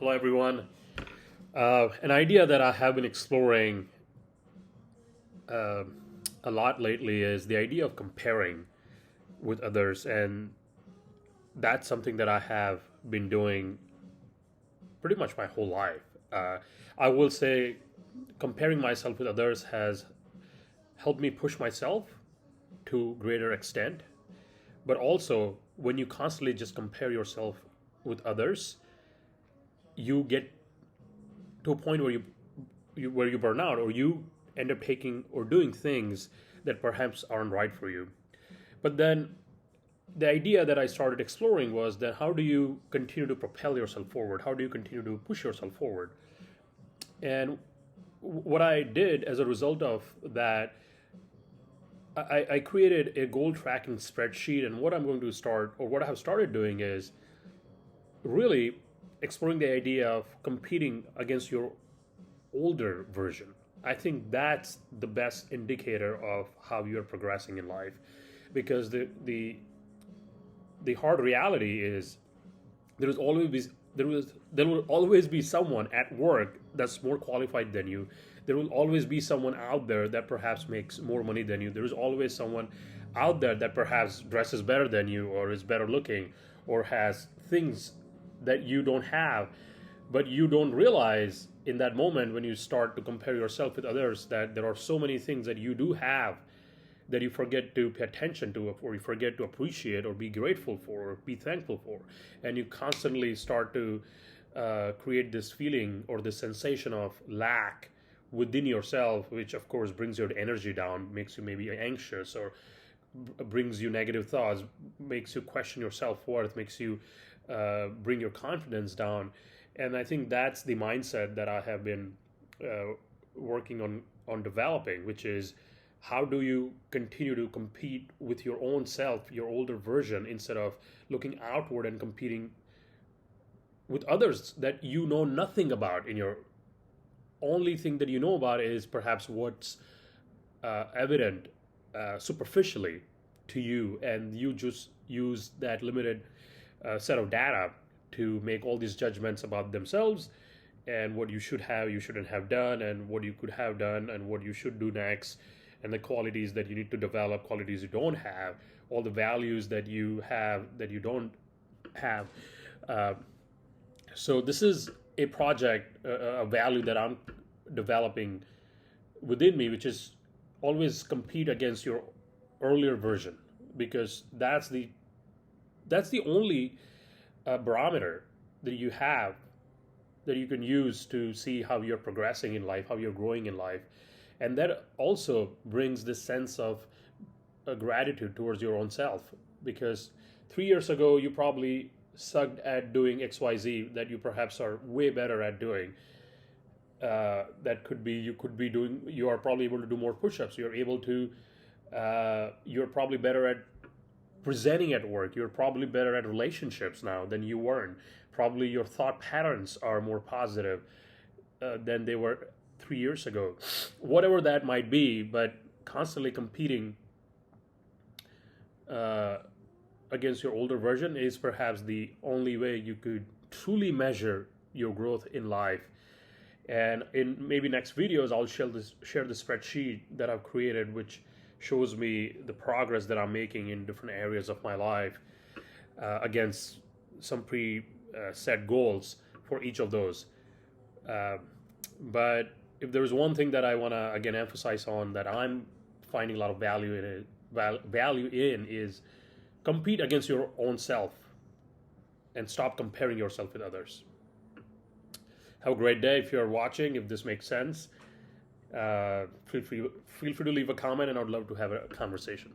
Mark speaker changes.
Speaker 1: Hello, everyone. An idea that I have been exploring uh, a lot lately is the idea of comparing with others, and that's something that I have been doing pretty much my whole life. Uh, I will say comparing myself with others has helped me push myself to greater extent, but also when you constantly just compare yourself with others, you get to a point where you burn out, or you end up taking or doing things that perhaps aren't right for you. But then the idea that I started exploring was that how do you continue to propel yourself forward? How do you continue to push yourself forward? And what I did as a result of that, I created a goal tracking spreadsheet. And what I'm going to start, or what I have started doing, is really exploring the idea of competing against your older version. I think that's the best indicator of how you're progressing in life, because the hard reality is there is always be, there will always be someone at work that's more qualified than you. There will always be someone out there that perhaps makes more money than you. There is always someone out there that perhaps dresses better than you, or is better looking, or has things that you don't have. But you don't realize in that moment, when you start to compare yourself with others, that there are so many things that you do have that you forget to pay attention to, or you forget to appreciate, or be grateful for, or be thankful for. And you constantly start to create this feeling or this sensation of lack within yourself, which of course brings your energy down, makes you maybe anxious, or brings you negative thoughts, makes you question your self-worth, makes you bring your confidence down. And I think that's the mindset that I have been working on developing, which is how do you continue to compete with your own self, your older version, instead of looking outward and competing with others that you know nothing about. In your only thing that you know about is perhaps what's evident superficially to you, and you just use that limited set of data to make all these judgments about themselves, and what you should have, you shouldn't have done, and what you could have done, and what you should do next, and the qualities that you need to develop, qualities you don't have, all the values that you have that you don't have. Uh, so this is a project, a value that I'm developing within me, which is always compete against your earlier version, because that's the only barometer that you have, that you can use to see how you're progressing in life, how you're growing in life. And that also brings this sense of gratitude towards your own self, because 3 years ago you probably sucked at doing XYZ that you perhaps are way better at doing. That could be, you could be doing, you are probably able to do more push-ups, you're able to you're probably better at presenting at work. You're probably better at relationships now than you weren't. Probably your thought patterns are more positive than they were 3 years ago. Whatever that might be, but constantly competing uh, against your older version is perhaps the only way you could truly measure your growth in life. And in maybe next videos, I'll share the spreadsheet that I've created, which shows me the progress that I'm making in different areas of my life against some pre-set goals for each of those. Uh, but if there's one thing that I want to again emphasize on, that I'm finding a lot of value in it, value in, is compete against your own self and stop comparing yourself with others. Have a great day. If you're watching, if this makes sense, feel free to leave a comment, and I'd love to have a conversation.